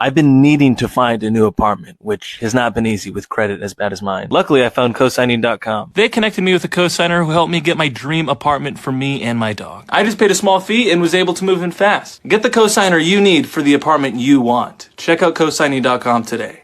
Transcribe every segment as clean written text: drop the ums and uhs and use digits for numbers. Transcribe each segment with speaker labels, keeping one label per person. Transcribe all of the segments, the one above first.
Speaker 1: I've been needing to find a new apartment, which has not been easy with credit as bad as mine. Luckily, I found cosigning.com. They connected me with a cosigner who helped me get my dream apartment for me and my dog. I just paid a small fee and was able to move in fast. Get the cosigner you need for the apartment you want. Check out cosigning.com today.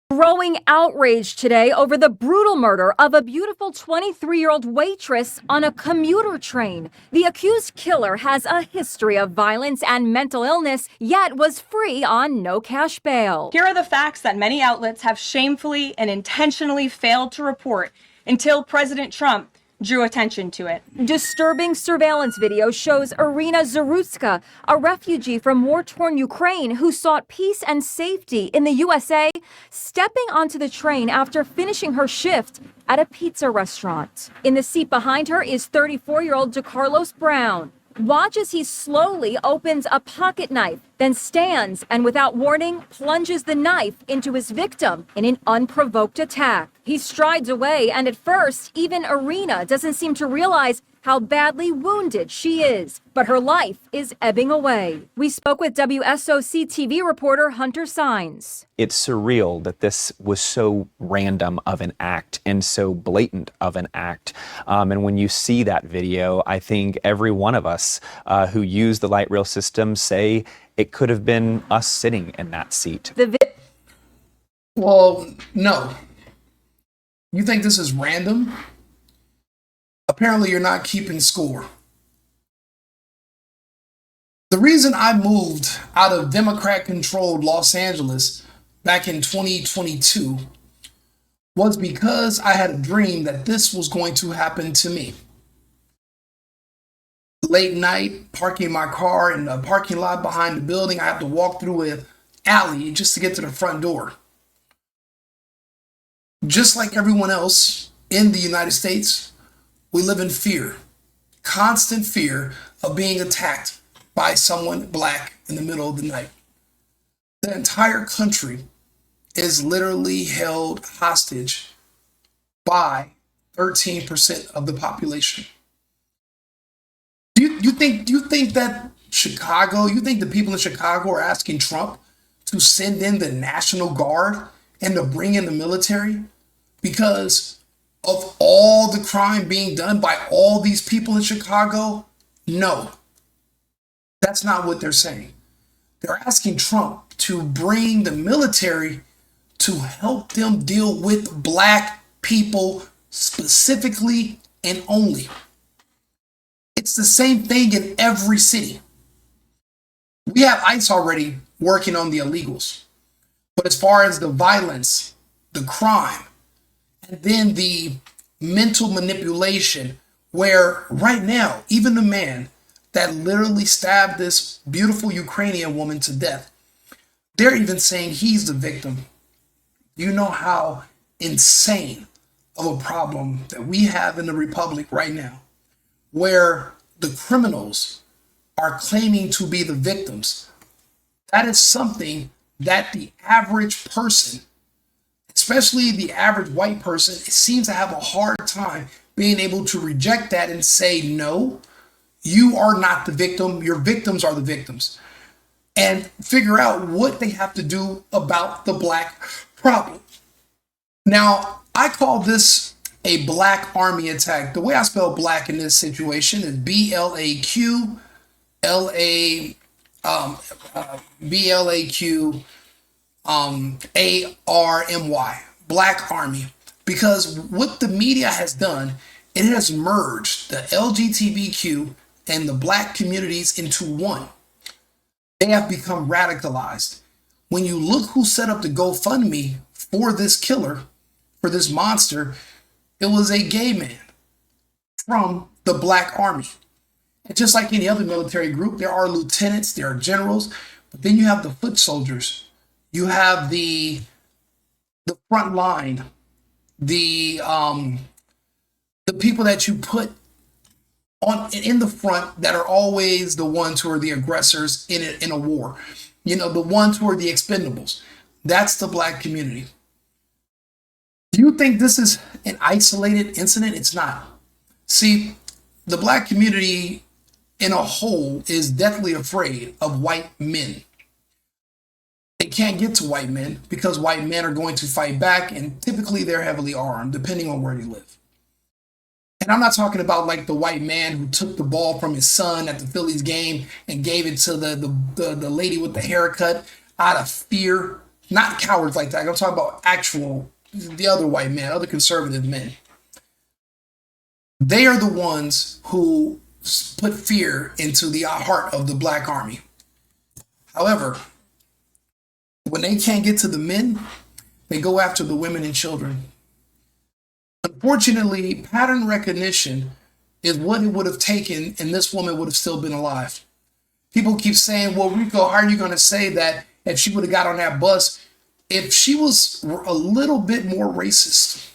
Speaker 2: Growing outrage today over the brutal murder of a beautiful 23-year-old waitress on a commuter train. The accused killer has a history of violence and mental illness, yet was free on no cash bail.
Speaker 3: Here are the facts that many outlets have shamefully and intentionally failed to report until President Trump drew attention to it.
Speaker 2: Disturbing surveillance video shows Irina Zarutska, a refugee from war-torn Ukraine who sought peace and safety in the USA, stepping onto the train after finishing her shift at a pizza restaurant. In the seat behind her is 34-year-old DeCarlos Brown. Watch as he slowly opens a pocket knife, then stands and without warning plunges the knife into his victim in an unprovoked attack. He strides away, and at first, even Irina doesn't seem to realize how badly wounded she is, but her life is ebbing away. We spoke with WSOC TV reporter Hunter Sines.
Speaker 4: It's surreal that this was so random of an act and so blatant of an act. And when you see that video, I think every one of us who use the light rail system say it could have been us sitting in that seat.
Speaker 5: Well, no. You think this is random? Apparently you're not keeping score. The reason I moved out of Democrat-controlled Los Angeles back in 2022 was because I had a dream that this was going to happen to me. Late night, parking my car in the parking lot behind the building. I have to walk through an alley just to get to the front door. Just like everyone else in the United States, we live in fear, constant fear of being attacked by someone black in the middle of the night. The entire country is literally held hostage by 13% of the population. Do you think that Chicago, you think the people in Chicago are asking Trump to send in the National Guard and to bring in the military because of all the crime being done by all these people in Chicago? No, that's not what they're saying. They're asking Trump to bring the military to help them deal with black people specifically and only. It's the same thing in every city. We have ICE already working on the illegals. But as far as the violence, the crime, and then the mental manipulation, where right now, even the man that literally stabbed this beautiful Ukrainian woman to death, they're even saying he's the victim. You know how insane of a problem that we have in the Republic right now, where the criminals are claiming to be the victims. That is something that the average person, especially the average white person, seems to have a hard time being able to reject that and say, no, you are not the victim. Your victims are the victims. And figure out what they have to do about the black problem. Now, I call this a black army attack. The way I spell black in this situation is BLAQ, ARMY, Black Army. Because what the media has done, it has merged the LGBTQ and the black communities into one. They have become radicalized. When you look who set up the GoFundMe for this killer, for this monster, it was a gay man from the Black Army. And just like any other military group, there are lieutenants, there are generals, but then you have the foot soldiers. You have the front line, the people that you put on in the front that are always the ones who are the aggressors in a war. You know, the ones who are the expendables. That's the black community. Do you think this is an isolated incident? It's not. See, the black community in a whole is deathly afraid of white men. They can't get to white men because white men are going to fight back, and typically they're heavily armed, depending on where you live. And I'm not talking about like the white man who took the ball from his son at the Phillies game and gave it to the lady with the haircut out of fear. Not cowards like that. I'm talking about the other white men, other conservative men. They are the ones who put fear into the heart of the black army. However, when they can't get to the men, they go after the women and children. Unfortunately, pattern recognition is what it would have taken, and this woman would have still been alive. People keep saying, well, Rico, how are you going to say that if she would have got on that bus, if she was a little bit more racist,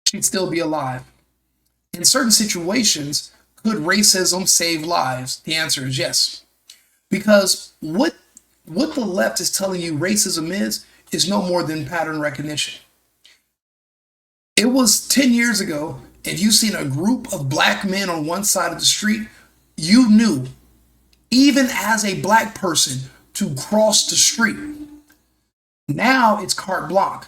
Speaker 5: she'd still be alive? In certain situations, could racism save lives? The answer is yes. Because what the left is telling you racism is no more than pattern recognition. It was 10 years ago, if you seen a group of black men on one side of the street, you knew, even as a black person, to cross the street. Now it's carte blanche.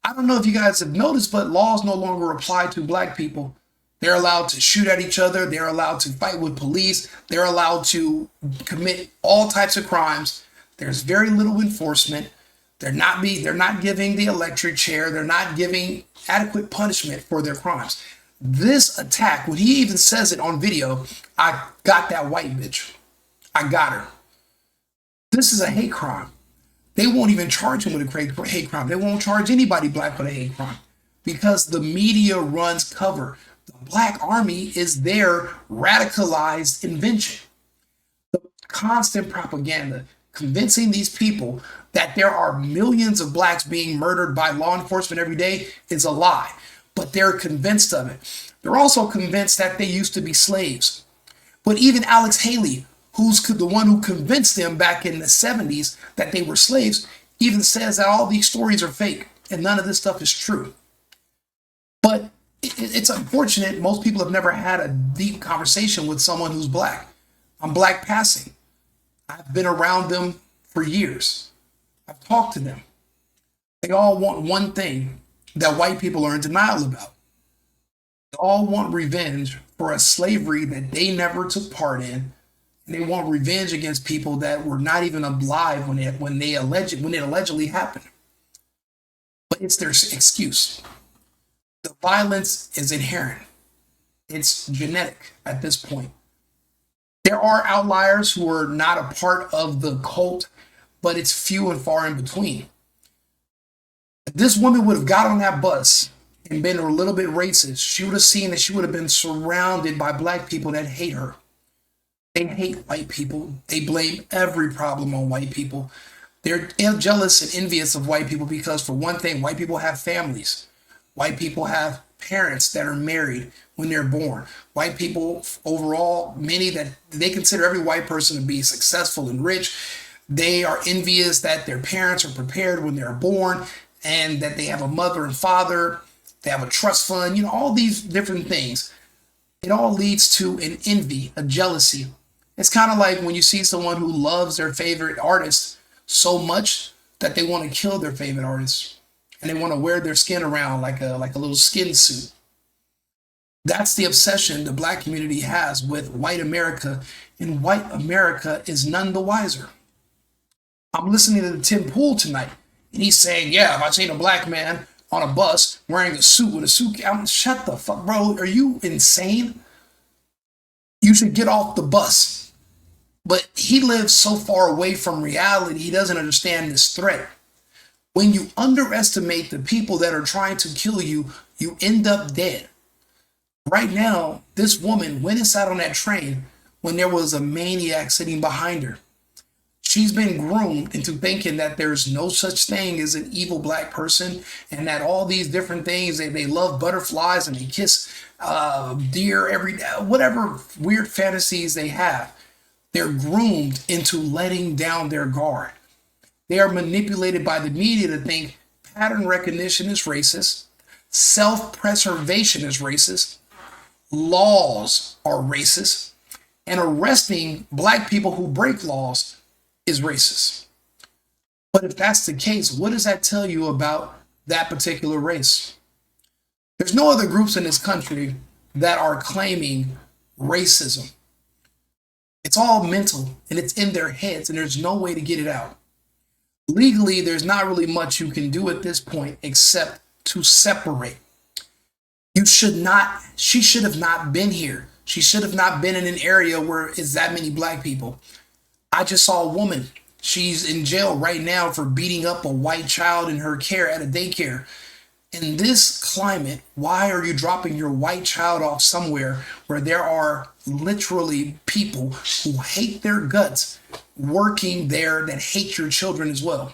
Speaker 5: I don't know if you guys have noticed, but laws no longer apply to black people. They're allowed to shoot at each other. They're allowed to fight with police. They're allowed to commit all types of crimes. There's very little enforcement. They're not giving the electric chair. They're not giving adequate punishment for their crimes. This attack, when he even says it on video, I got that white bitch. I got her. This is a hate crime. They won't even charge him with a hate crime. They won't charge anybody black with a hate crime because the media runs cover. The black army is their radicalized invention. The constant propaganda, convincing these people that there are millions of blacks being murdered by law enforcement every day is a lie, but they're convinced of it. They're also convinced that they used to be slaves. But even Alex Haley, who's the one who convinced them back in the 70s that they were slaves, even says that all these stories are fake and none of this stuff is true. But it's unfortunate. Most people have never had a deep conversation with someone who's black. I'm black passing. I've been around them for years. I've talked to them. They all want one thing that white people are in denial about. They all want revenge for a slavery that they never took part in. And they want revenge against people that were not even alive when it allegedly happened. But it's their excuse. The violence is inherent. It's genetic at this point. There are outliers who are not a part of the cult, but it's few and far in between. If this woman would have got on that bus and been a little bit racist, she would have seen that she would have been surrounded by black people that hate her. They hate white people. They blame every problem on white people. They're jealous and envious of white people because, for one thing, white people have families. White people have parents that are married when they're born. White people overall, many that they consider every white person to be successful and rich. They are envious that their parents are prepared when they're born and that they have a mother and father. They have a trust fund, all these different things. It all leads to an envy, a jealousy. It's kind of like when you see someone who loves their favorite artist so much that they want to kill their favorite artist. And they want to wear their skin around like a little skin suit. That's the obsession the black community has with white America, and white America is none the wiser. I'm listening to Tim Pool tonight, and he's saying, yeah, if I seen a black man on a bus wearing a suit with a suitcase, shut the fuck, bro. Are you insane? You should get off the bus. But he lives so far away from reality, he doesn't understand this threat. When you underestimate the people that are trying to kill you, you end up dead. Right now, this woman went and sat on that train when there was a maniac sitting behind her. She's been groomed into thinking that there's no such thing as an evil black person and that all these different things, they love butterflies and they kiss deer every day, whatever weird fantasies they have. They're groomed into letting down their guard. They are manipulated by the media to think pattern recognition is racist, self-preservation is racist, laws are racist, and arresting black people who break laws is racist. But if that's the case, what does that tell you about that particular race? There's no other groups in this country that are claiming racism. It's all mental and it's in their heads, and there's no way to get it out. Legally, there's not really much you can do at this point except to separate. She should have not been here. She should have not been in an area where it's that many black people. I just saw a woman. She's in jail right now for beating up a white child in her care at a daycare. In this climate, why are you dropping your white child off somewhere where there are literally people who hate their guts working there that hate your children as well?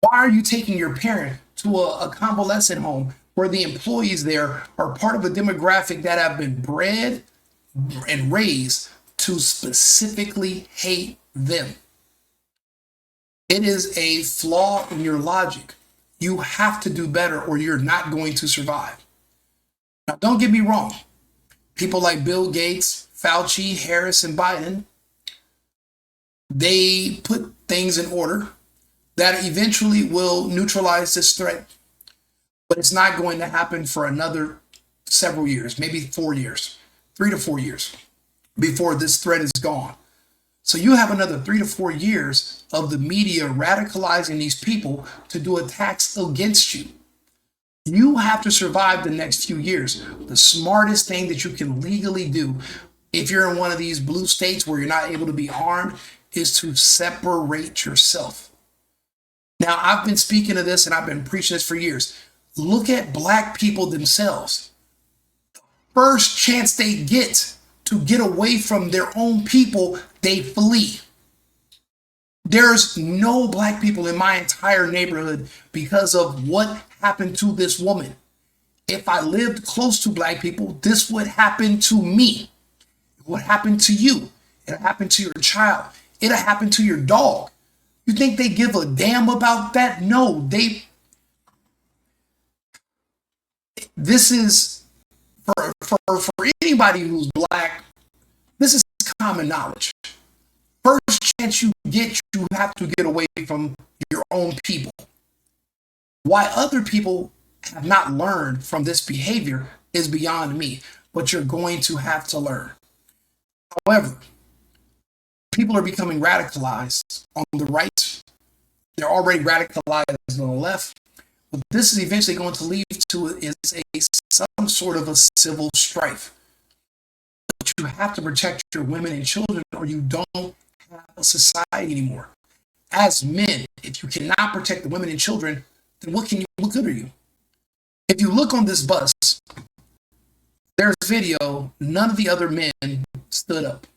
Speaker 5: Why are you taking your parent to a convalescent home where the employees there are part of a demographic that have been bred and raised to specifically hate them? It is a flaw in your logic. You have to do better or you're not going to survive. Now, don't get me wrong. People like Bill Gates, Fauci, Harris, and Biden, they put things in order that eventually will neutralize this threat. But it's not going to happen for another several years, maybe 4 years, 3 to 4 years before this threat is gone. So you have another 3 to 4 years of the media radicalizing these people to do attacks against you. You have to survive the next few years. The smartest thing that you can legally do, if you're in one of these blue states where you're not able to be harmed, is to separate yourself. Now, I've been speaking of this and I've been preaching this for years. Look at black people themselves. First chance they get to get away from their own people, they flee. There's no black people in my entire neighborhood because of what happened to this woman. If I lived close to black people, this would happen to me. It would happen to you. It'll happen to your child. It'll happen to your dog. You think they give a damn about that? No, this is for anybody who's black, this is common knowledge. First chance you get, you have to get away from your own people. Why other people have not learned from this behavior is beyond me, but you're going to have to learn. However, people are becoming radicalized on the right. They're already radicalized on the left. What this is eventually going to lead to is some sort of a civil strife. But you have to protect your women and children or you don't have a society anymore. As men, if you cannot protect the women and children, then what good are you? If you look on this bus, there's a video, none of the other men stood up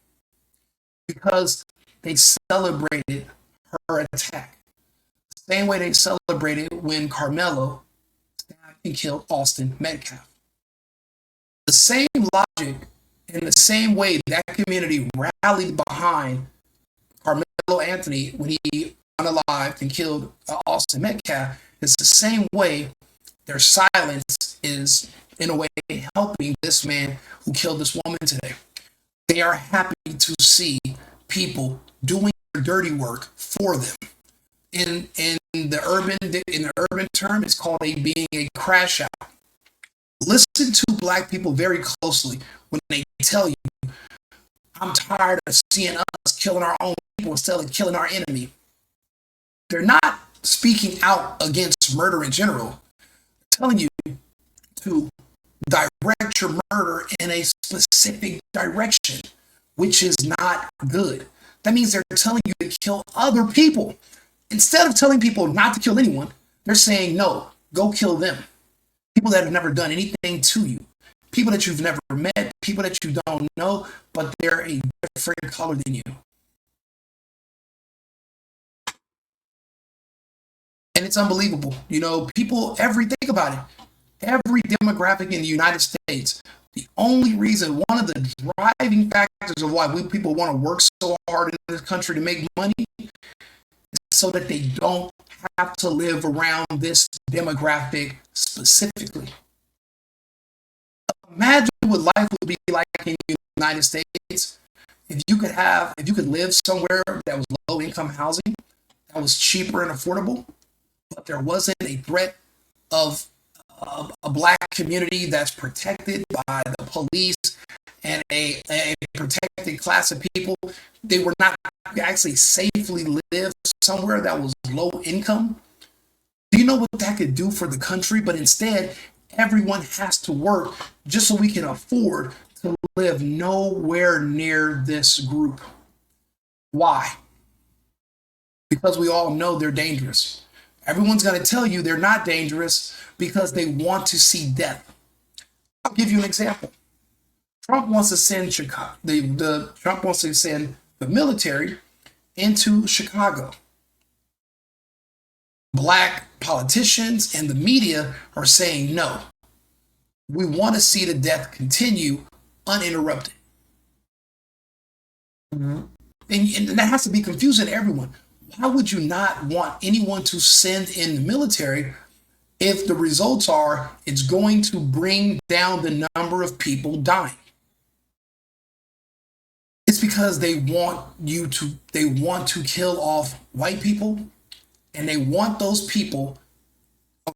Speaker 5: because they celebrated her attack. The same way they celebrated when Carmelo stabbed and killed Austin Metcalf. The same logic and the same way that community rallied behind Carmelo Anthony when he unalived and killed Austin Metcalf is the same way their silence is, in a way, helping this man who killed this woman today. They are happy to see people doing their dirty work for them. In the urban term, it's called being a crash out. Listen to black people very closely when they tell you, I'm tired of seeing us killing our own people instead of killing our enemy. They're not speaking out against murder in general. They're telling you to direct your murder in a specific direction, which is not good. That means they're telling you to kill other people. Instead of telling people not to kill anyone, they're saying, no, go kill them. People that have never done anything to you. People that you've never met, people that you don't know, but they're a different color than you. And it's unbelievable. You know, think about it. Every demographic in the United States, the only reason, one of the driving factors of why people want to work so hard in this country to make money is so that they don't have to live around this demographic specifically. Imagine what life would be like in the United States if you could live somewhere that was low income housing, that was cheaper and affordable, but there wasn't a threat of a black community that's protected by the police and a protected class of people. They were not actually safely live somewhere that was low income. Do you know what that could do for the country? But instead, everyone has to work just so we can afford to live nowhere near this group. Why? Because we all know they're dangerous. Everyone's going to tell you they're not dangerous because they want to see death. I'll give you an example. Trump wants to send Trump wants to send the military into Chicago. Black politicians and the media are saying no. We want to see the death continue uninterrupted. And that has to be confusing to everyone. Why would you not want anyone to send in the military if the results are it's going to bring down the number of people dying? It's because they want to kill off white people, and they want those people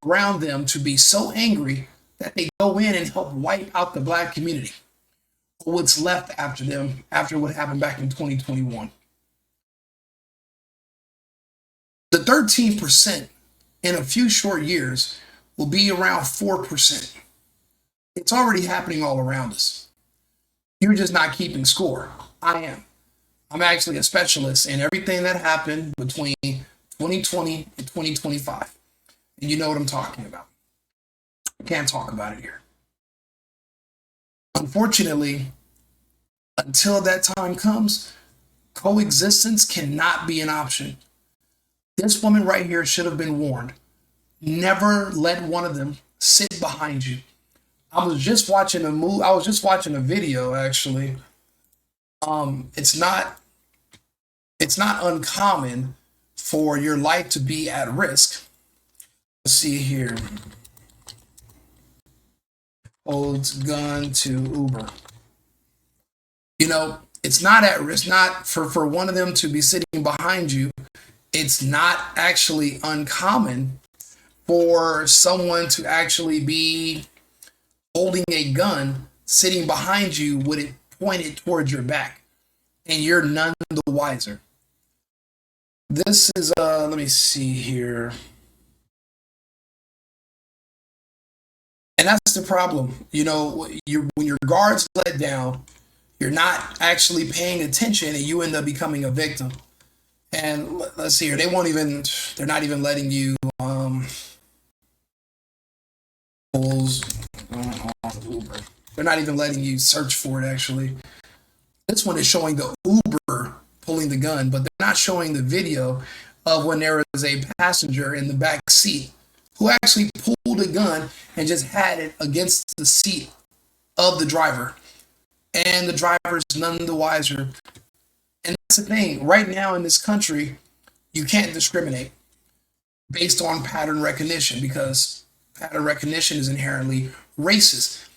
Speaker 5: around them to be so angry that they go in and help wipe out the black community, or what's left after them after what happened back in 2021. The 13% in a few short years will be around 4%. It's already happening all around us. You're just not keeping score. I am. I'm actually a specialist in everything that happened between 2020 and 2025. And you know what I'm talking about. I can't talk about it here. Unfortunately, until that time comes, coexistence cannot be an option. This woman right here should have been warned. Never let one of them sit behind you. I was just watching a video actually. It's not uncommon for your life to be at risk. Let's see here. Holds gun to Uber. You know, it's not at risk, not for one of them to be sitting behind you. It's not actually uncommon for someone to actually be holding a gun, sitting behind you with it pointed towards your back, and you're none the wiser. This is, let me see here. And that's the problem. You know, when your guard's let down, you're not actually paying attention and you end up becoming a victim. And let's see here, they're not even letting you, they're not even letting you search for it actually. This one is showing the Uber pulling the gun, but they're not showing the video of when there was a passenger in the back seat who actually pulled a gun and just had it against the seat of the driver. And the driver's none the wiser. And that's the thing. Right now in this country, you can't discriminate based on pattern recognition because pattern recognition is inherently racist.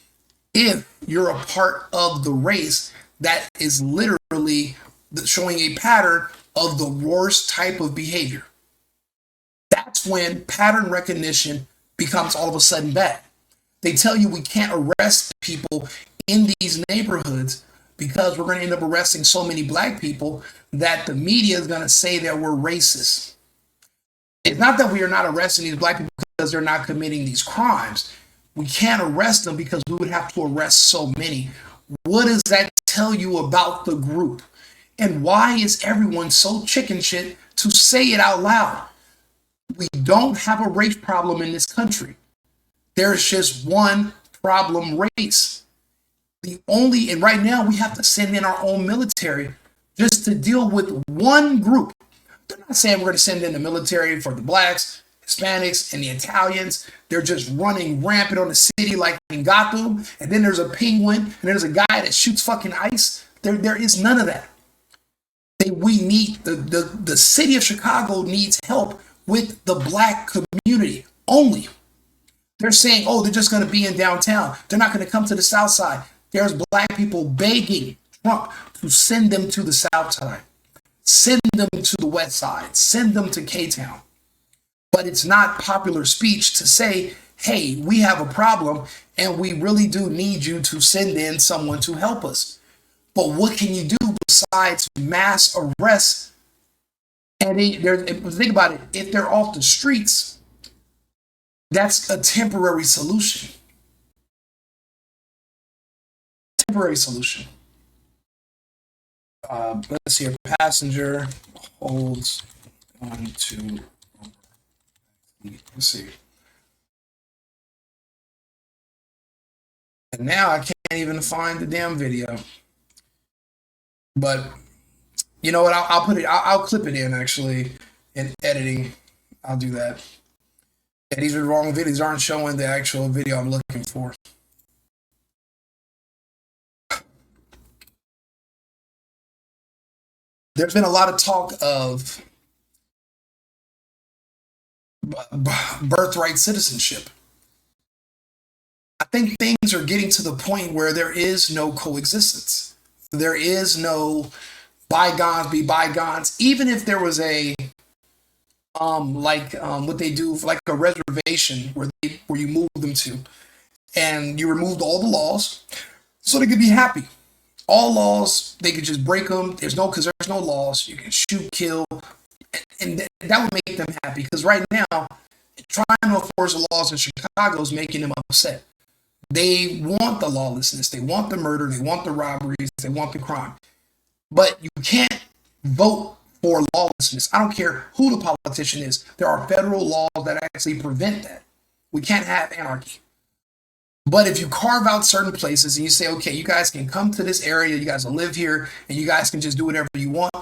Speaker 5: If you're a part of the race that is literally showing a pattern of the worst type of behavior, that's when pattern recognition becomes all of a sudden bad. They tell you we can't arrest people in these neighborhoods because we're going to end up arresting so many black people that the media is going to say that we're racist. It's not that we are not arresting these black people because they're not committing these crimes. We can't arrest them because we would have to arrest so many. What does that tell you about the group? And why is everyone so chicken shit to say it out loud? We don't have a race problem in this country. There's just one problem race. And right now we have to send in our own military just to deal with one group. They're not saying we're going to send in the military for the blacks, Hispanics, and the Italians. They're just running rampant on the city like in Gotham. And then there's a penguin, and there's a guy that shoots fucking ice. There is none of that. We need the city of Chicago needs help with the black community only. They're saying, oh, they're just going to be in downtown. They're not going to come to the south side. There's black people begging Trump to send them to the south side. Send them to the West Side. Send them to K-Town. But it's not popular speech to say, hey, we have a problem and we really do need you to send in someone to help us. But what can you do besides mass arrests? And think about it, if they're off the streets, that's a temporary solution. Temporary solution. Let's see, a passenger holds on to, let's see. And now I can't even find the damn video. But you know what? I'll put it. I'll clip it in actually in editing. I'll do that. And these are wrong videos. Aren't showing the actual video I'm looking for. There's been a lot of talk of birthright citizenship. I think things are getting to the point where there is no coexistence. There is no bygones be bygones. Even if there was a what they do, like a reservation where you move them to, and you removed all the laws, so they could be happy. All laws, they could just break them. Because there's no laws. You can shoot, kill, and that would make them happy. Because right now, trying to enforce the laws in Chicago is making them upset. They want the lawlessness. They want the murder. They want the robberies. They want the crime. But you can't vote for lawlessness. I don't care who the politician is. There are federal laws that actually prevent that. We can't have anarchy. But if you carve out certain places and you say, okay, you guys can come to this area, you guys will live here, and you guys can just do whatever you want,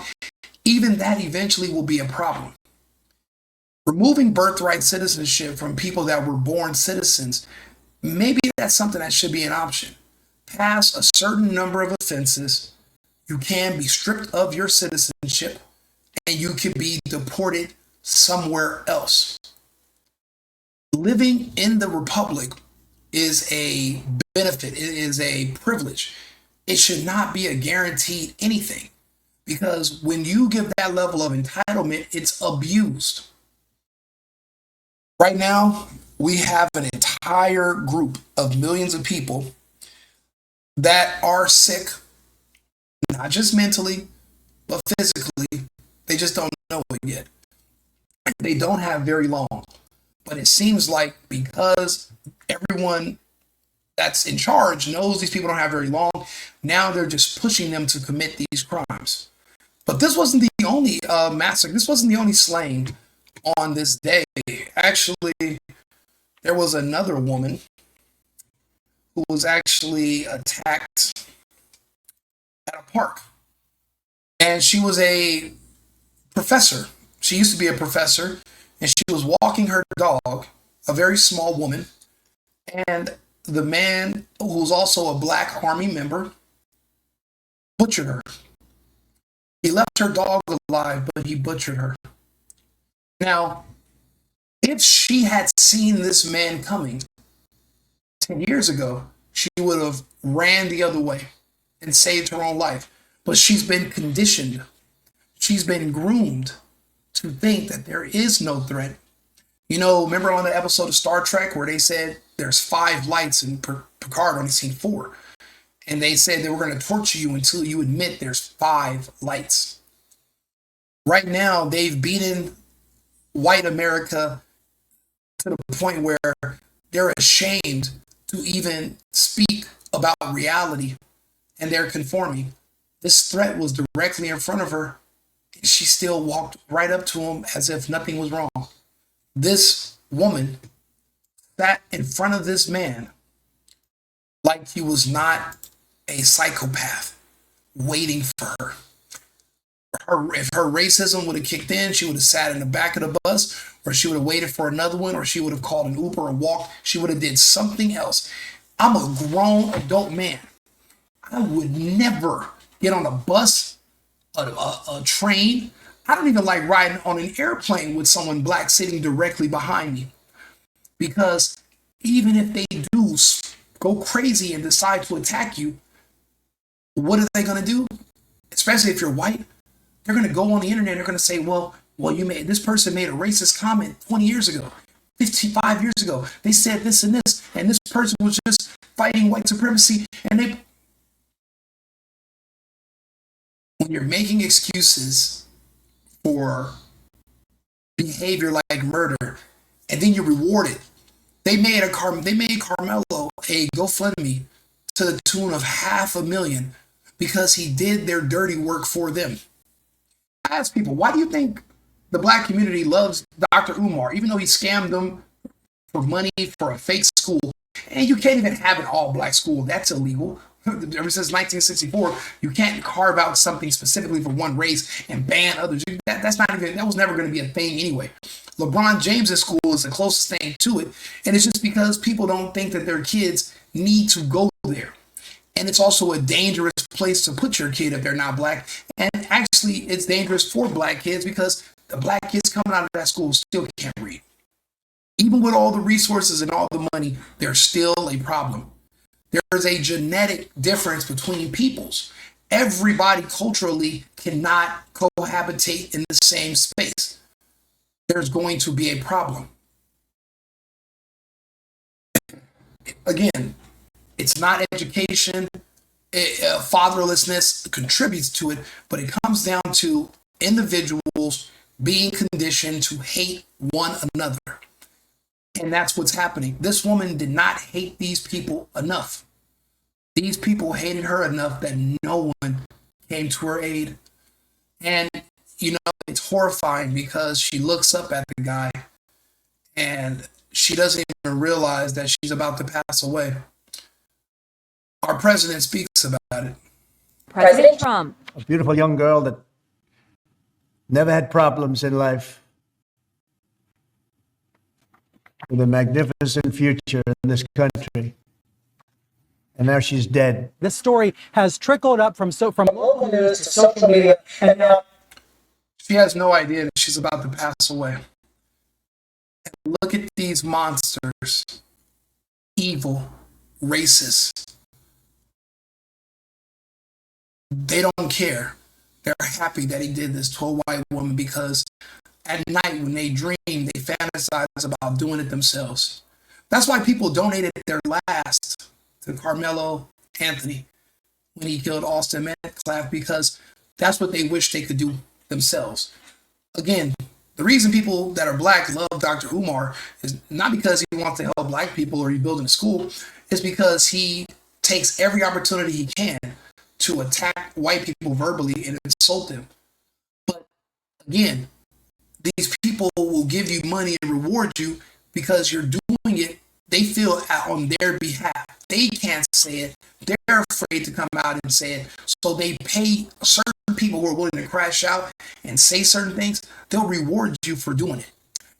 Speaker 5: even that eventually will be a problem. Removing birthright citizenship from people that were born citizens, maybe that's something that should be an option. Pass a certain number of offenses, you can be stripped of your citizenship, and you can be deported somewhere else. Living in the Republic is a benefit. It is a privilege. It should not be a guaranteed anything, because when you give that level of entitlement, it's abused. Right now, we have an entire group of millions of people that are sick, not just mentally, but physically. They just don't know it yet. They don't have very long. But it seems like because everyone that's in charge knows these people don't have very long, now they're just pushing them to commit these crimes. But this wasn't the only massacre. This wasn't the only slaying on this day. Actually, there was another woman who was actually attacked at a park. And she was a professor. She used to be a professor, and she was walking her dog, a very small woman, and the man, who's also a Black Army member, butchered her. He left her dog alive, but he butchered her. Now, if she had seen this man coming 10 years ago, she would have ran the other way and saved her own life. But she's been conditioned. She's been groomed to think that there is no threat. You know, remember on the episode of Star Trek where they said there's 5 lights and Picard only seen 4. And they said they were going to torture you until you admit there's 5 lights. Right now, they've beaten white America to the point where they're ashamed to even speak about reality, and they're conforming. This threat was directly in front of her. She still walked right up to him as if nothing was wrong. This woman sat in front of this man like he was not a psychopath waiting for her. If her racism would have kicked in, she would have sat in the back of the bus, or she would have waited for another one, or she would have called an Uber or walked. She would have did something else. I'm a grown adult man. I would never get on a bus, a train. I don't even like riding on an airplane with someone Black sitting directly behind me. Because even if they do go crazy and decide to attack you, what are they going to do? Especially if you're white. they're going to go on the internet. They're going to say, well, this person made a racist comment 20 years ago, 55 years ago. They said this, and this person was just fighting white supremacy. And when you're making excuses for behavior like murder, and then you reward it, they made Carmelo a GoFundMe to the tune of $500,000 because he did their dirty work for them. I ask people, why do you think the black community loves Dr. Umar, even though he scammed them for money for a fake school? And you can't even have an all-black school. That's illegal. Ever since 1964, you can't carve out something specifically for one race and ban others. That was never going to be a thing anyway. LeBron James's school is the closest thing to it, and it's just because people don't think that their kids need to go there. And it's also a dangerous place to put your kid if they're not black. And actually, it's dangerous for black kids because the black kids coming out of that school still can't read. Even with all the resources and all the money, there's still a problem. There's a genetic difference between peoples. Everybody culturally cannot cohabitate in the same space. There's going to be a problem. Again, it's not education. Fatherlessness contributes to it, but it comes down to individuals being conditioned to hate one another. And that's what's happening. This woman did not hate these people enough. These people hated her enough that no one came to her aid. And, it's horrifying because she looks up at the guy and she doesn't even realize that she's about to pass away. Our president speaks about it.
Speaker 2: President Trump.
Speaker 6: A beautiful young girl that never had problems in life, with a magnificent future in this country. And now she's dead.
Speaker 7: This story has trickled up from local news to social media, and now
Speaker 5: she has no idea that she's about to pass away. And look at these monsters. Evil, racist. They don't care. They're happy that he did this to a white woman because at night when they dream, they fantasize about doing it themselves. That's why people donated their last to Carmelo Anthony when he killed Austin Metcalf, because that's what they wish they could do themselves. Again, the reason people that are black love Dr. Umar is not because he wants to help black people or he's building a school. It's because he takes every opportunity he can to attack white people verbally and insult them. But again, these people will give you money and reward you because you're doing it. They feel on their behalf. They can't say it. They're afraid to come out and say it. So they pay certain people who are willing to crash out and say certain things. They'll reward you for doing it.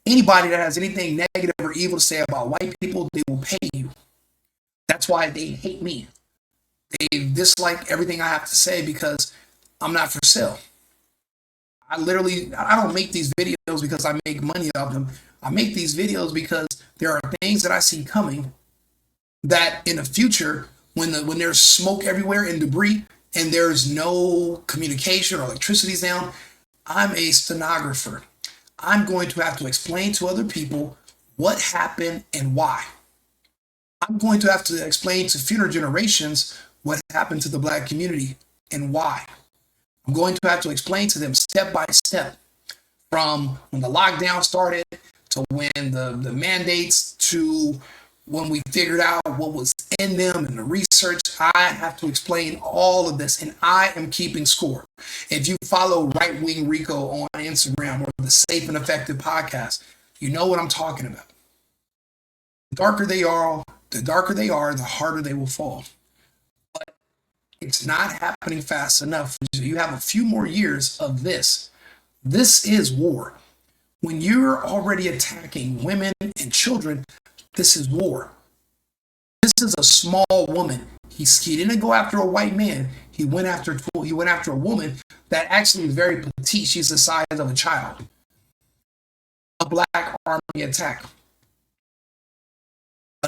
Speaker 5: Anybody that has anything negative or evil to say about white people, they will pay you. That's why they hate me. They dislike everything I have to say because I'm not for sale. I don't make these videos because I make money off them. I make these videos because there are things that I see coming that in the future, when there's smoke everywhere and debris and there's no communication or electricity's down, I'm a stenographer. I'm going to have to explain to other people what happened and why. I'm going to have to explain to future generations what happened to the black community and why. I'm going to have to explain to them step by step from when the lockdown started to when the mandates to when we figured out what was in them and the research. I have to explain all of this, and I am keeping score. If you follow WING RICO on Instagram or the Safe and Effective podcast, you know what I'm talking about. The darker they are, the harder they will fall. But it's not happening fast enough. You have a few more years of this. This is war. When you're already attacking women and children, this is war. This is a small woman. He didn't go after a white man. He went after a woman that actually is very petite. She's the size of a child. A black army attack.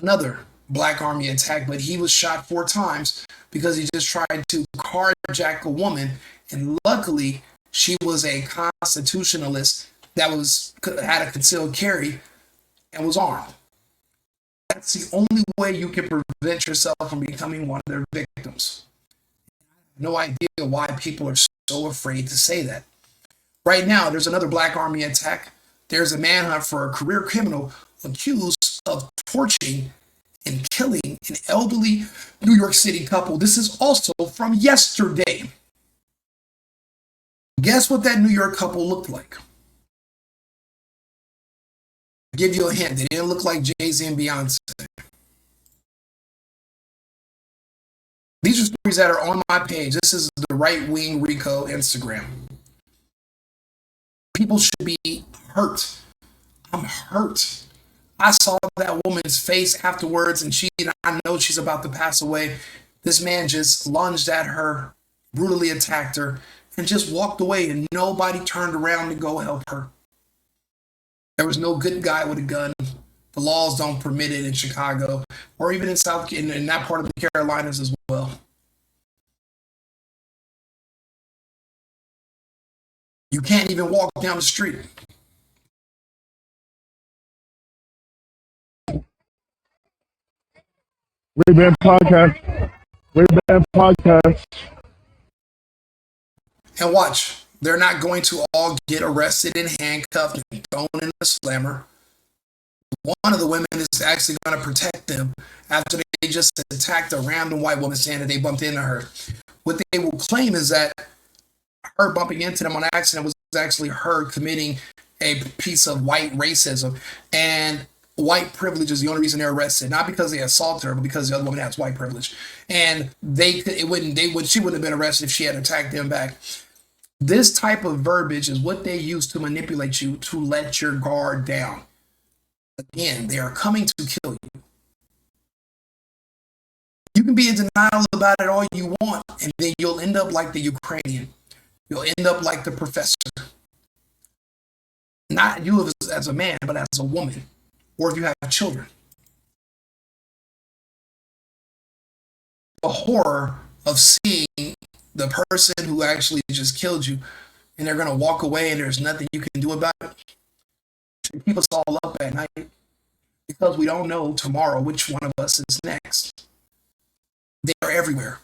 Speaker 5: Another black army attack, but he was shot 4 times because he just tried to carjack a woman. And luckily, she was a constitutionalist that had a concealed carry and was armed. That's the only way you can prevent yourself from becoming one of their victims. No idea why people are so afraid to say that. Right now, there's another Black Army attack. There's a manhunt for a career criminal accused of torching and killing an elderly New York City couple. This is also from yesterday. Guess what that New York couple looked like? I'll give you a hint. They didn't look like Jay-Z and Beyonce. These are stories that are on my page. This is the WING RICO Instagram. People should be hurt. I'm hurt. I saw that woman's face afterwards, and I know she's about to pass away. This man just lunged at her, brutally attacked her, and just walked away, and nobody turned around to go help her. There was no good guy with a gun. The laws don't permit it in Chicago, or even in that part of the Carolinas as well. You can't even walk down the street.
Speaker 8: We've been podcast.
Speaker 5: And watch, they're not going to all get arrested and handcuffed and thrown in a slammer. One of the women is actually going to protect them after they just attacked a random white woman saying that they bumped into her. What they will claim is that her bumping into them on accident was actually her committing a piece of white racism, and white privilege is the only reason they're arrested, not because they assaulted her, but because the other woman has white privilege, and she wouldn't have been arrested if she had attacked them back. This type of verbiage is what they use to manipulate you to let your guard down. Again, they are coming to kill you. You can be in denial about it all you want, and then you'll end up like the Ukrainian. You'll end up like the professor. Not you as a man, but as a woman, or if you have children. The horror of seeing the person who actually just killed you, and they're going to walk away and there's nothing you can do about it, should keep us all up at night, because we don't know tomorrow which one of us is next. They are everywhere.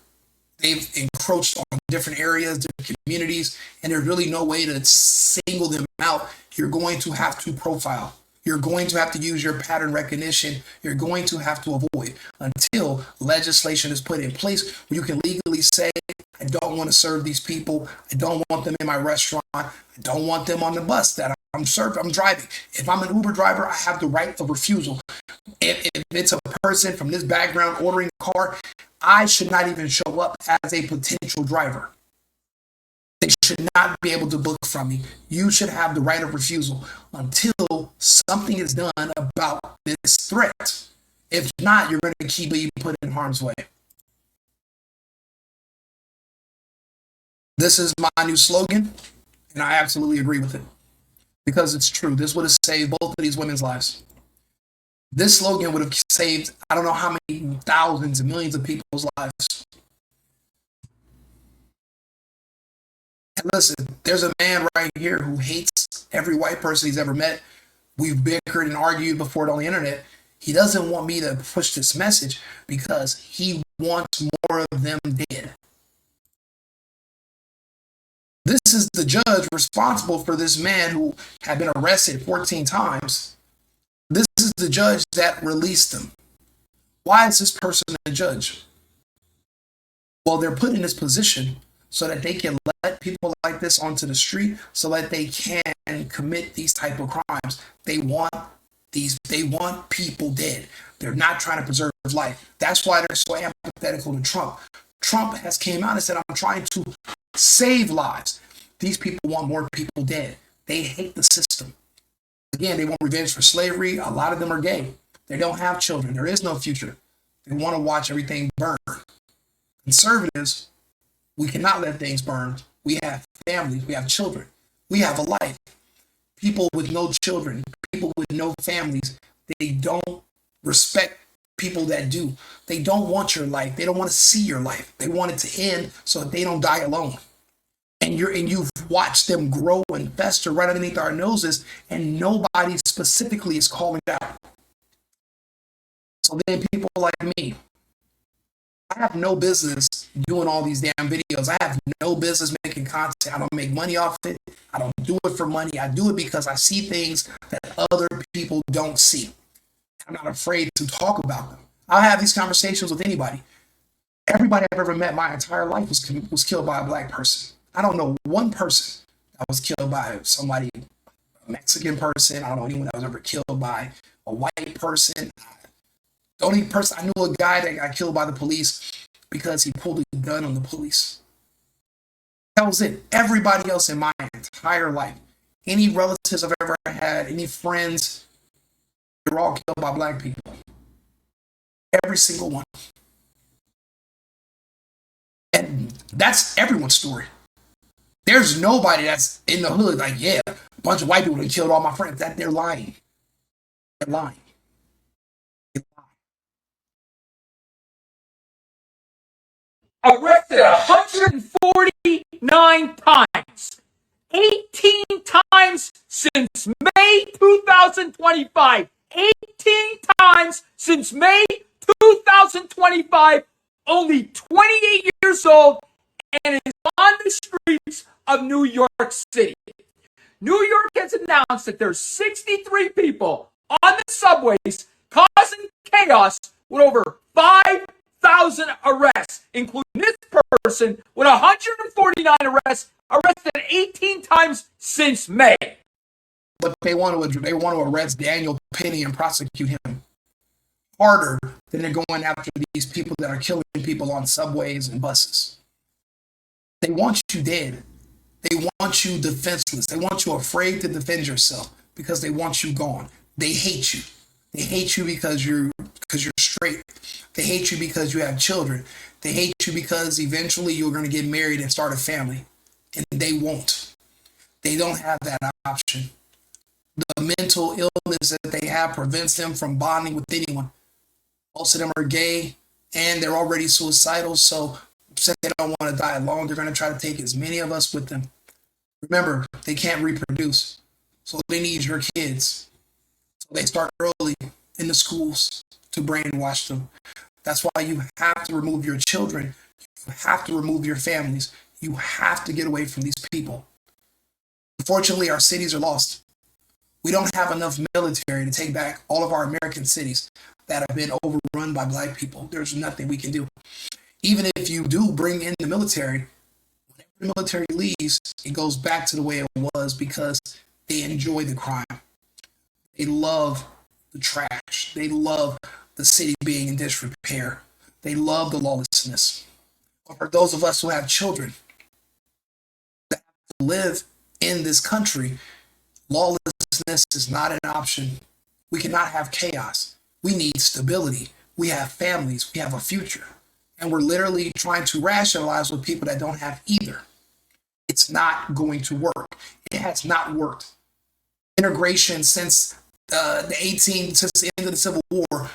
Speaker 5: They've encroached on different areas, different communities, and there's really no way to single them out. You're going to have to profile. You're going to have to use your pattern recognition. You're going to have to avoid until legislation is put in place where you can legally say, I don't want to serve these people. I don't want them in my restaurant. I don't want them on the bus that I'm driving. If I'm an Uber driver, I have the right of refusal. If it's a person from this background ordering a car, I should not even show up as a potential driver. They should not be able to book from me. You should have the right of refusal until something is done about this threat. If not, you're going to keep being put in harm's way. This is my new slogan, and I absolutely agree with it because it's true. This would have saved both of these women's lives. This slogan would have saved, I don't know how many thousands and millions of people's lives. And listen, there's a man right here who hates every white person he's ever met. We've bickered and argued before it on the internet. He doesn't want me to push this message because he wants more of them dead. This is the judge responsible for this man who had been arrested 14 times. This is the judge that released him. Why is this person a judge? Well, they're put in this position so that they can let people like this onto the street so that they can commit these type of crimes. They want people dead. They're not trying to preserve life. That's why they're so antithetical to Trump. Trump has came out and said, I'm trying to save lives. These people want more people dead. They hate the system. Again, they want revenge for slavery. A lot of them are gay. They don't have children. There is no future. They want to watch everything burn. Conservatives, we cannot let things burn. We have families. We have children. We have a life. People with no children, people with no families, they don't respect people that do. They don't want your life. They don't want to see your life. They want it to end so that they don't die alone. and you've watched them grow and fester right underneath our noses, and nobody specifically is calling it out. So then people like me, I have no business doing all these damn videos. I have no business making content. I don't make money off it. I don't do it for money. I do it because I see things that other people don't see. I'm not afraid to talk about them. I'll have these conversations with anybody. Everybody I've ever met my entire life was killed by a black person. I don't know one person that was killed by somebody, a Mexican person. I don't know anyone that was ever killed by a white person. The only person I knew, a guy that got killed by the police because he pulled a gun on the police. That was it. Everybody else in my entire life, any relatives I've ever had, any friends, they're all killed by black people. Every single one. And that's everyone's story. There's nobody that's in the hood like, yeah, a bunch of white people that killed all my friends. That they're lying. They're lying.
Speaker 8: Arrested 149 times, 18 times since May 2025, 18 times since May 2025, only 28 years old, and is on the streets of New York City. New York has announced that there's 63 people on the subways causing chaos with over 5,000 arrests, including this person with 149 arrests, arrested 18 times since May.
Speaker 5: But they want to arrest Daniel Penny and prosecute him harder than they're going after these people that are killing people on subways and buses. They want you dead. They want you defenseless. They want you afraid to defend yourself because they want you gone. They hate you. They hate you because you're straight. They hate you because you have children. They hate you because eventually you're going to get married and start a family. And they won't. They don't have that option. The mental illness that they have prevents them from bonding with anyone. Most of them are gay and they're already suicidal. So since they don't want to die alone, they're going to try to take as many of us with them. Remember, they can't reproduce. So they need your kids. So they start early in the schools to brainwash them. That's why you have to remove your children. You have to remove your families. You have to get away from these people. Unfortunately, our cities are lost. We don't have enough military to take back all of our American cities that have been overrun by black people. There's nothing we can do. Even if you do bring in the military, whenever the military leaves, it goes back to the way it was because they enjoy the crime. They love the trash. They love the city being in disrepair. They love the lawlessness. But for those of us who have children that have to live in this country, lawlessness is not an option. We cannot have chaos. We need stability. We have families. We have a future. And we're literally trying to rationalize with people that don't have either. It's not going to work. It has not worked. Integration since since the end of the Civil War,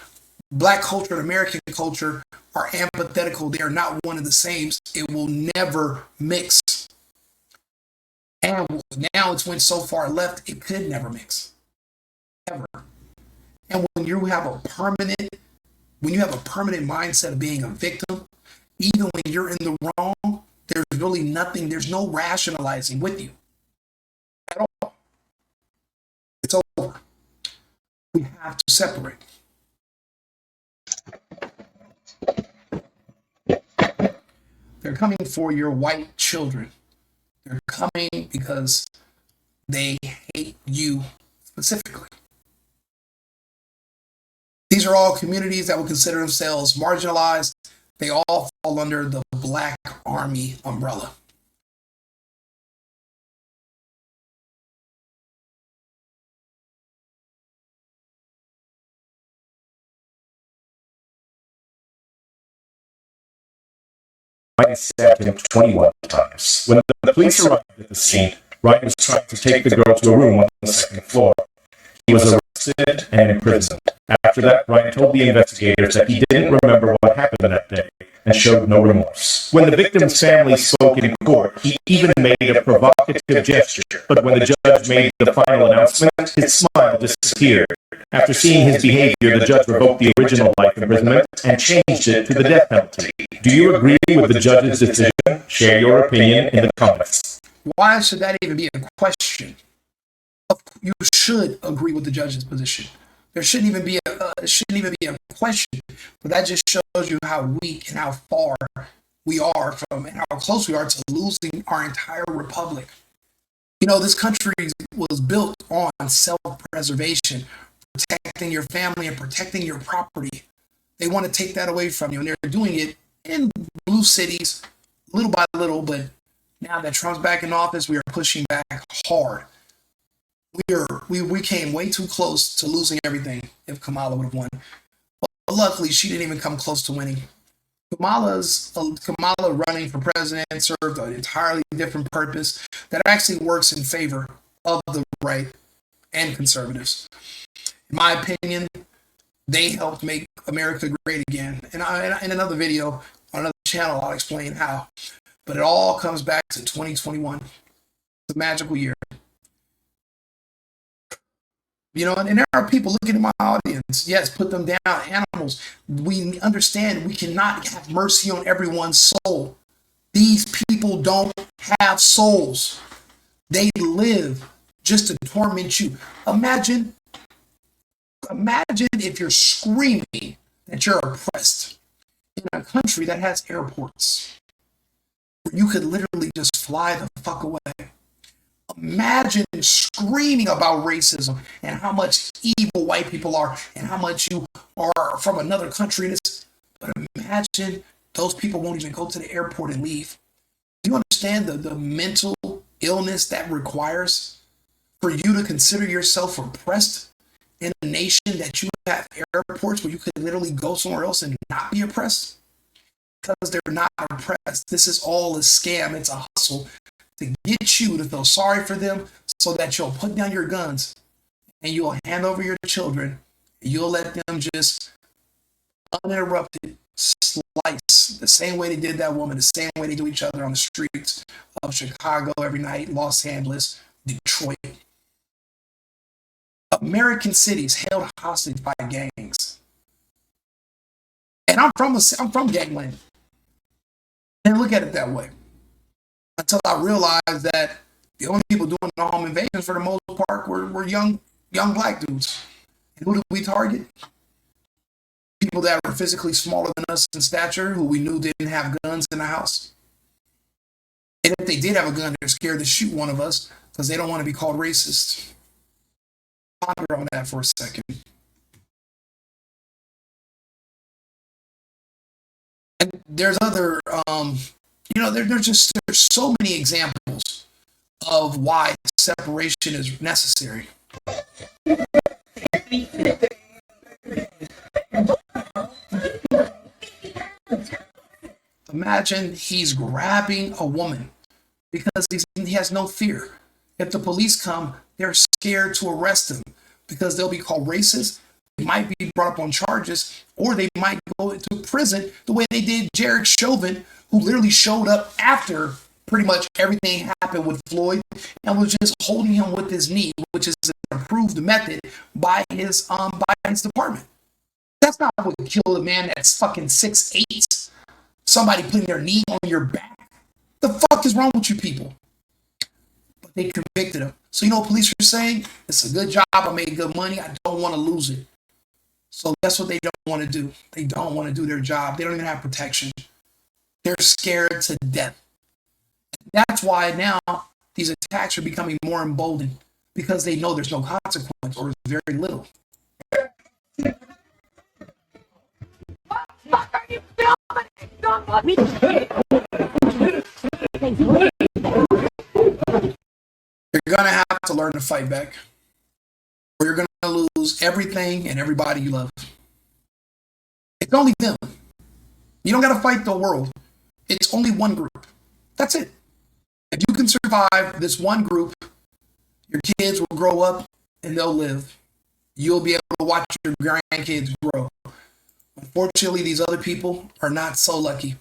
Speaker 5: black culture and American culture are antithetical. They are not one and the same. It will never mix. And now it's went so far left, it could never mix. Ever. And when you have a permanent mindset of being a victim, even when you're in the wrong, there's really nothing, there's no rationalizing with you at all. It's over. We have to separate. They're coming for your white children. They're coming because they hate you specifically. These are all communities that would consider themselves marginalized. They all fall under the Black Army umbrella.
Speaker 9: Stabbed him 21 times. When the police arrived at the scene, Ryan was trying to take the girl to a room on the second floor. He was arrested arrested and imprisoned. After that, Ryan told the investigators that he didn't remember what happened that day and showed no remorse. When the victim's family spoke in court, he even made a provocative gesture, but when the judge made the final announcement, his smile disappeared. After seeing his behavior, the judge revoked the original life imprisonment and changed it to the death penalty. Do you agree with the judge's decision? Share your opinion in the comments.
Speaker 5: Why should that even be a question? You should agree with the judge's position. There shouldn't even be a question. But that just shows you how weak and how far we are from, and how close we are to losing our entire republic. You know, this country was built on self-preservation, protecting your family and protecting your property. They want to take that away from you, and they're doing it in blue cities, little by little. But now that Trump's back in office, we are pushing back hard. We came way too close to losing everything if Kamala would have won. But luckily, she didn't even come close to winning. Kamala running for president served an entirely different purpose that actually works in favor of the right and conservatives. In my opinion, they helped make America great again. And in another video on another channel, I'll explain how. But it all comes back to 2021. It's a magical year. You know, and there are people looking at my audience. Yes, put them down, animals. We understand we cannot have mercy on everyone's soul. These people don't have souls. They live just to torment you. Imagine if you're screaming that you're oppressed in a country that has airports where you could literally just fly the fuck away. Imagine screaming about racism and how much evil white people are and how much you are from another country. But imagine those people won't even go to the airport and leave. Do you understand the mental illness that requires for you to consider yourself oppressed in a nation that you have airports where you could literally go somewhere else and not be oppressed? Because they're not oppressed. This is all a scam. It's a hustle to get you to feel sorry for them so that you'll put down your guns and you'll hand over your children and you'll let them just uninterrupted slice the same way they did that woman, the same way they do each other on the streets of Chicago every night, Los Angeles, Detroit. American cities held hostage by gangs. And I'm from gangland. And look at it that way. Until I realized that the only people doing the home invasions for the most part were young black dudes. And who did we target? People that were physically smaller than us in stature, who we knew didn't have guns in the house. And if they did have a gun, they're scared to shoot one of us because they don't want to be called racist. Ponder on that for a second. And there's other, there's so many examples of why separation is necessary. Imagine he's grabbing a woman because he has no fear. If the police come, they're scared to arrest him because they'll be called racist. They might be brought up on charges, or they might go into prison the way they did Derek Chauvin, who literally showed up after pretty much everything happened with Floyd and was just holding him with his knee, which is an approved method by his department. That's not what killed a man that's fucking 6'8". Somebody putting their knee on your back. The fuck is wrong with you people? But they convicted him. So you know what police are saying? It's a good job. I made good money. I don't want to lose it. So that's what they don't want to do. They don't want to do their job. They don't even have protection. They're scared to death. That's why now these attacks are becoming more emboldened, because they know there's no consequence or very little.
Speaker 10: What are you filming?
Speaker 5: You're going to have to learn to fight back, or you're going to lose everything and everybody you love. It's only them. You don't got to fight the world. It's only one group. That's it. If you can survive this one group, your kids will grow up and they'll live. you'll be able to watch your grandkids grow. Unfortunately, these other people are not so lucky.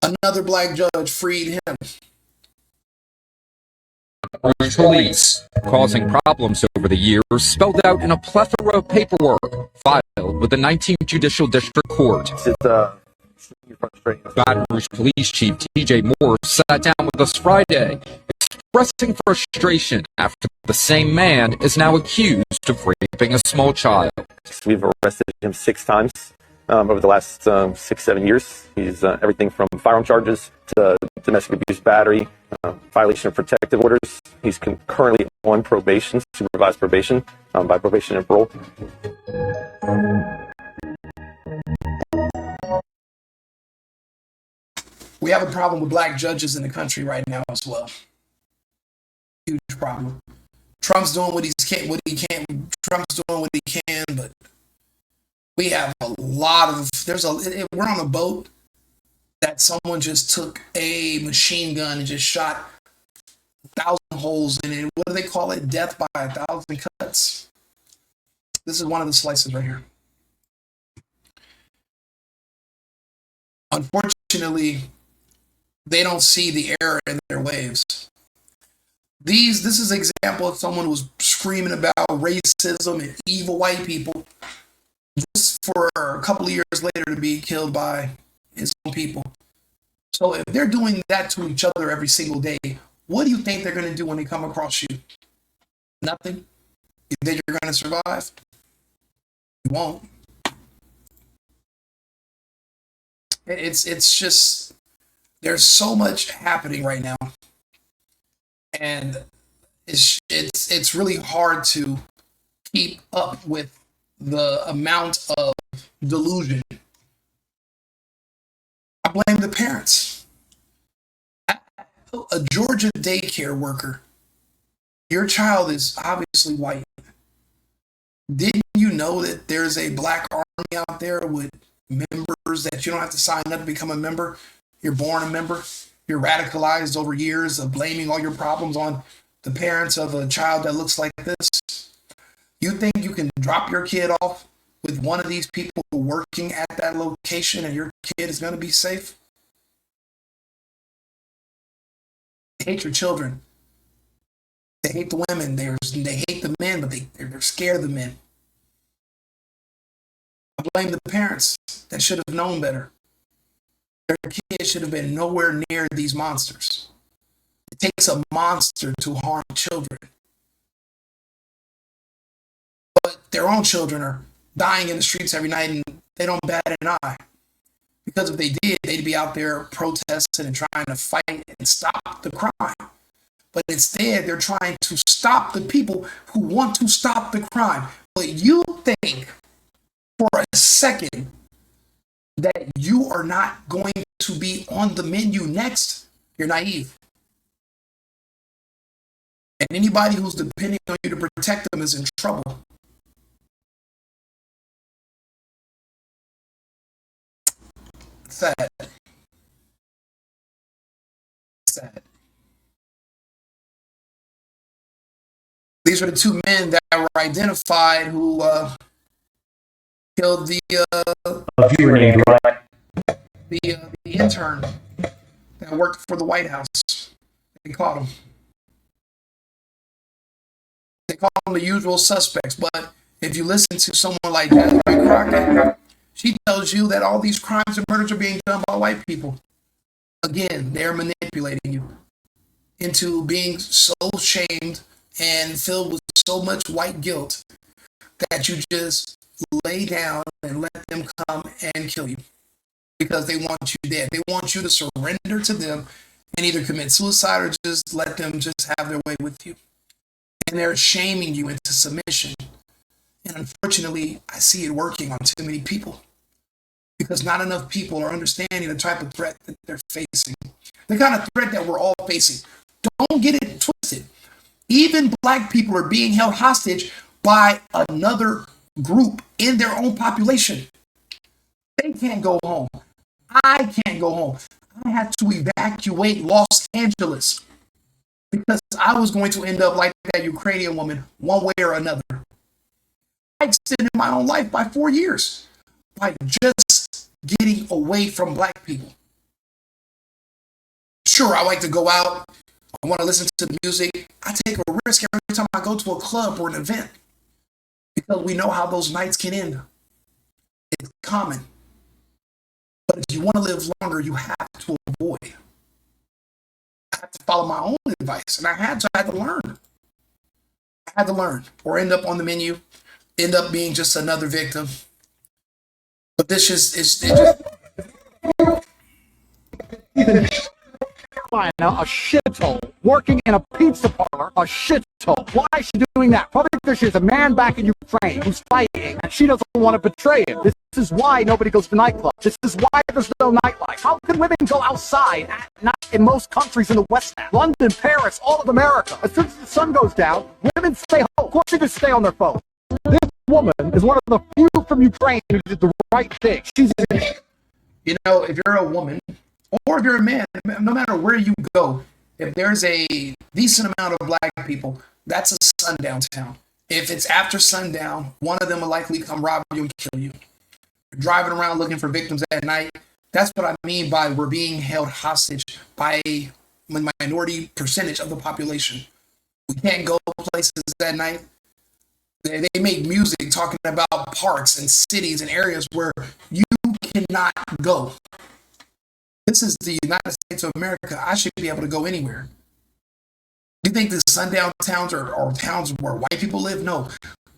Speaker 5: Another black judge freed him.
Speaker 10: Police, causing problems over the years, spelled out in a plethora of paperwork filed with the 19th Judicial District Court. Baton Rouge Police Chief T.J. Moore sat down with us Friday, expressing frustration after the same man is now accused of raping a small child.
Speaker 11: We've arrested him 6 times over the last 6-7 years. He's everything from firearm charges to domestic abuse battery, violation of protective orders. He's currently on probation, supervised probation, by probation and parole.
Speaker 5: We have a problem with black judges in the country right now as well. Huge problem. Trump's doing what he can. Trump's doing what he can, but we have a lot of. We're on a boat that someone just took a machine gun and just shot 1,000 holes in it. What do they call it? Death by 1,000 cuts. This is one of the slices right here. Unfortunately, they don't see the error in their waves. This is an example of someone who was screaming about racism and evil white people, just for a couple of years later to be killed by his own people. So if they're doing that to each other every single day, what do you think they're going to do when they come across you? Nothing? You think you're going to survive? You won't. It's just, there's so much happening right now, and it's really hard to keep up with the amount of delusion. I blame the parents. A Georgia daycare worker, your child is obviously white. Didn't you know that there's a black army out there with members that you don't have to sign up to become a member? You're born a member. You're radicalized over years of blaming all your problems on the parents of a child that looks like this. You think you can drop your kid off with one of these people working at that location and your kid is going to be safe? They hate your children. They hate the women. They hate the men, but they're scared of the men. I blame the parents that should have known better. Their kids should have been nowhere near these monsters. It takes a monster to harm children. But their own children are dying in the streets every night and they don't bat an eye. Because if they did, they'd be out there protesting and trying to fight and stop the crime. But instead, they're trying to stop the people who want to stop the crime. But you think for a second that you are not going to be on the menu next? You're naive. And anybody who's depending on you to protect them is in trouble. Sad. Sad. These are the 2 men that were identified who killed the
Speaker 9: viewer named Ryan.
Speaker 5: The intern that worked for the White House. They caught him. They call them the usual suspects, but if you listen to someone like Jasmine Crockett, she tells you that all these crimes and murders are being done by white people. Again, they're manipulating you into being so shamed and filled with so much white guilt that you just lay down and let them come and kill you because they want you dead. They want you to surrender to them and either commit suicide or just let them just have their way with you. And they're shaming you into submission. And unfortunately, I see it working on too many people because not enough people are understanding the type of threat that they're facing. The kind of threat that we're all facing. Don't get it twisted. Even black people are being held hostage by another group in their own population. They can't go home. I can't go home. I had to evacuate Los Angeles. because I was going to end up like that Ukrainian woman one way or another. I extended my own life by 4 years by just getting away from black people. Sure, I like to go out. I want to listen to the music. I take a risk every time I go to a club or an event because we know how those nights can end. It's common. But if you want to live longer, you have to avoid. I have to follow my own advice, and I had to learn. I had to learn, or end up on the menu, end up being just another victim. But this just is.
Speaker 8: Now, a shithole, working in a pizza parlor, a shithole. Why is she doing that? Probably because she's a man back in Ukraine who's fighting, and she doesn't want to betray him. This is why nobody goes to nightclubs. This is why there's no nightlife. How can women go outside at night in most countries in the West now? London, Paris, all of America. As soon as the sun goes down, women stay home. Of course they just stay on their phone. This woman is one of the few from Ukraine who did the right thing.
Speaker 5: You know, if you're a woman, or if you're a man, no matter where you go, if there's a decent amount of black people, that's a sundown town. If it's after sundown, one of them will likely come rob you and kill you. You're driving around looking for victims at night. That's what I mean by we're being held hostage by a minority percentage of the population. We can't go places at night. They make music talking about parks and cities and areas where you cannot go. This is the United States of America. I should be able to go anywhere. You think the sundown towns are towns where white people live? No.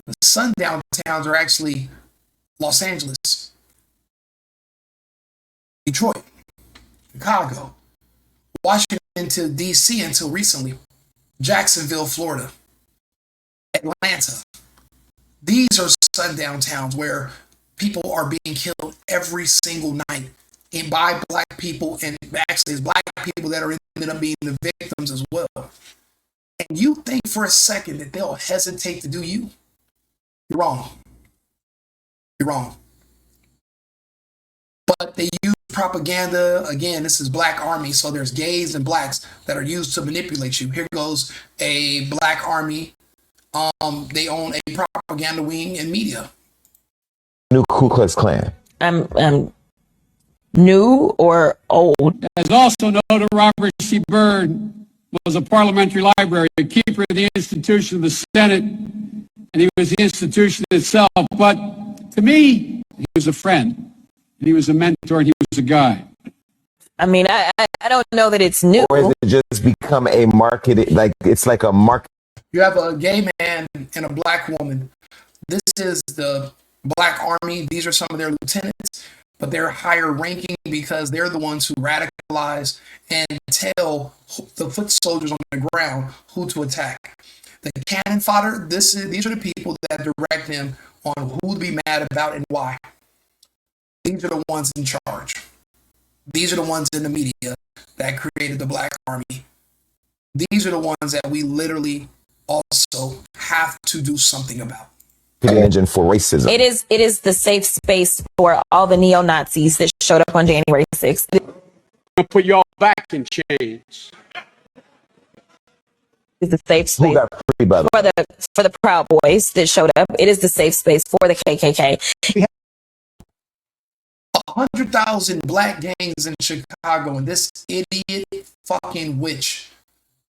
Speaker 5: The sundown towns are actually Los Angeles, Detroit, Chicago, Washington to D.C. until recently, Jacksonville, Florida, Atlanta. These are sundown towns where people are being killed every single night. And by black people, and actually it's black people that are ended up being the victims as well. And you think for a second that they'll hesitate to do you? You're wrong. You're wrong. But they use propaganda. Again, this is Black Army, so there's gays and blacks that are used to manipulate you. Here goes a Black Army. They own a propaganda wing and media.
Speaker 12: New Ku Klux Klan.
Speaker 13: New or old?
Speaker 14: As also noted, Robert C. Byrd was a parliamentary library, a keeper of the institution of the Senate, and he was the institution itself. But to me, he was a friend, and he was a mentor, and he was a guy.
Speaker 13: I mean, I don't know that it's new.
Speaker 12: Or has it just become a market, like it's like a market?
Speaker 5: You have a gay man and a black woman. This is the Black Army. These are some of their lieutenants, but they're higher ranking because they're the ones who radicalize and tell the foot soldiers on the ground who to attack. The cannon fodder, these are the people that direct them on who to be mad about and why. These are the ones in charge. These are the ones in the media that created the Black Army. These are the ones that we literally also have to do something about.
Speaker 12: Engine for racism.
Speaker 13: It is the safe space for all the neo-Nazis that showed up on January 6th.
Speaker 14: I'll put y'all back in chains.
Speaker 13: It's the safe space
Speaker 12: Who got free, by the way?
Speaker 13: for the Proud Boys that showed up. It is the safe space for the KKK.
Speaker 5: 100,000 black gangs in Chicago, and this idiot fucking witch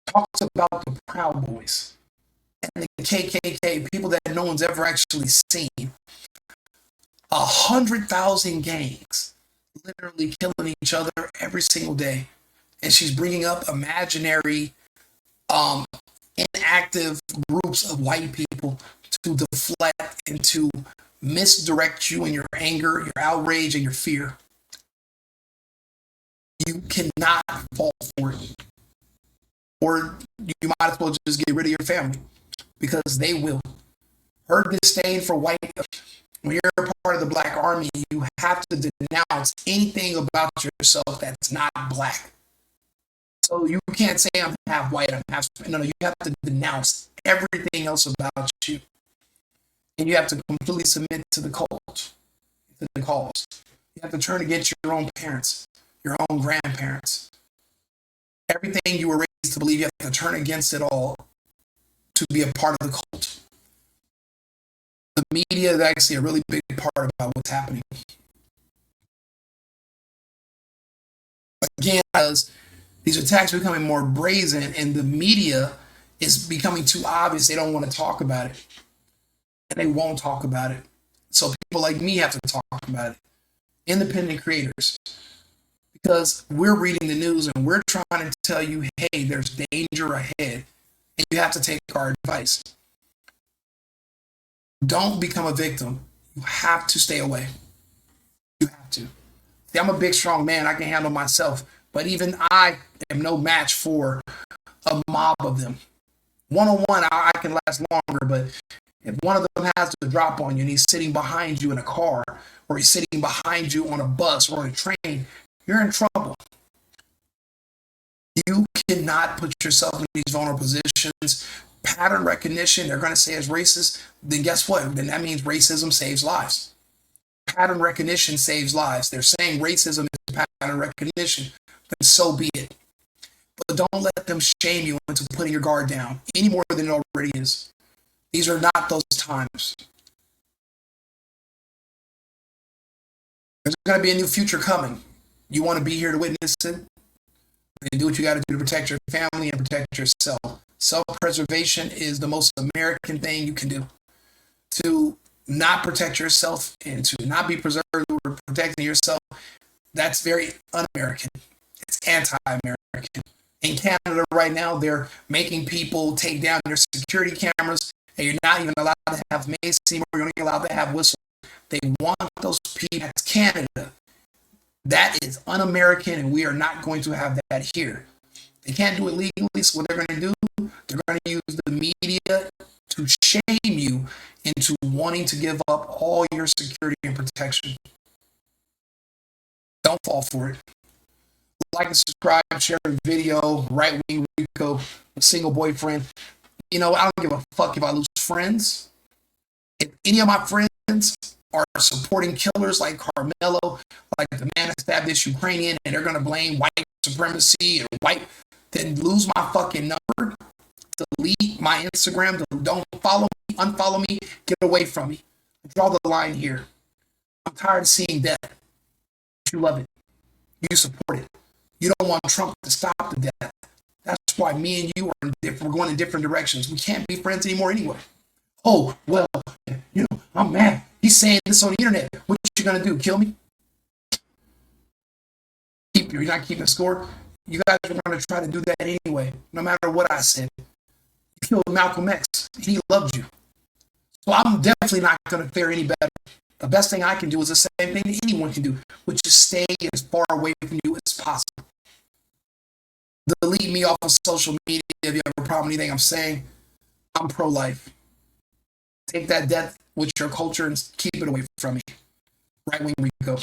Speaker 5: talks about the Proud Boys and the KKK, people that no one's ever actually seen. 100,000 gangs literally killing each other every single day. And she's bringing up imaginary, inactive groups of white people to deflect and to misdirect you in your anger, your outrage, and your fear. You cannot fall for it. Or you might as well just get rid of your family, because they will. Her disdain for white, when you're a part of the Black Army, you have to denounce anything about yourself that's not black. So you can't say I'm half white, I'm half, no, you have to denounce everything else about you. And you have to completely submit to the cause. You have to turn against your own parents, your own grandparents. Everything you were raised to believe, you have to turn against it all to be a part of the cult. The media is actually a really big part about what's happening. Again, because these attacks are becoming more brazen and the media is becoming too obvious, they don't want to talk about it. And they won't talk about it. So people like me have to talk about it. Independent creators. Because we're reading the news and we're trying to tell you, hey, there's danger ahead. And you have to take our advice. Don't become a victim. You have to stay away. You have to. See, I'm a big, strong man. I can handle myself. But even I am no match for a mob of them. One-on-one, I can last longer. But if one of them has to drop on you and he's sitting behind you in a car, or he's sitting behind you on a bus or a train, you're in trouble. You cannot put yourself in these vulnerable positions. Pattern recognition, they're going to say it's racist. Then guess what? Then that means racism saves lives. Pattern recognition saves lives. They're saying racism is pattern recognition. Then so be it. But don't let them shame you into putting your guard down any more than it already is. These are not those times. There's going to be a new future coming. You want to be here to witness it? Then do what you got to do to protect your family and protect yourself. Self-preservation is the most American thing you can do. To not protect yourself and to not be preserved or protecting yourself, that's very un-American. It's anti-American. In Canada right now, they're making people take down their security cameras, and you're not even allowed to have mace anymore. You're only allowed to have whistles. They want those people. That's Canada. That is un-American, and we are not going to have that here. They can't do it legally, so what they're going to do, they're going to use the media to shame you into wanting to give up all your security and protection. Don't fall for it. Like and subscribe, share the video, right-wing RICO, a single boyfriend. You know, I don't give a fuck if I lose friends. If any of my friends are supporting killers like Carmelo, like the man that stabbed this Ukrainian, and they're going to blame white supremacy and white, then lose my fucking number, delete my Instagram, don't follow me, unfollow me, get away from me. Draw the line here. I'm tired of seeing death. You love it. You support it. You don't want Trump to stop the death. That's why me and you are we're going in different directions. We can't be friends anymore anyway. Oh, well, you know, I'm mad. He's saying this on the internet. What you gonna do? Kill me? You're not keeping score? You guys are gonna try to do that anyway, no matter what I said. You killed Malcolm X. He loved you. So I'm definitely not gonna fare any better. The best thing I can do is the same thing anyone can do, which is stay as far away from you as possible. Delete me off of social media if you have a problem with anything I'm saying. I'm pro-life. Take that death with your culture and keep it away from me. Right-wing RICO.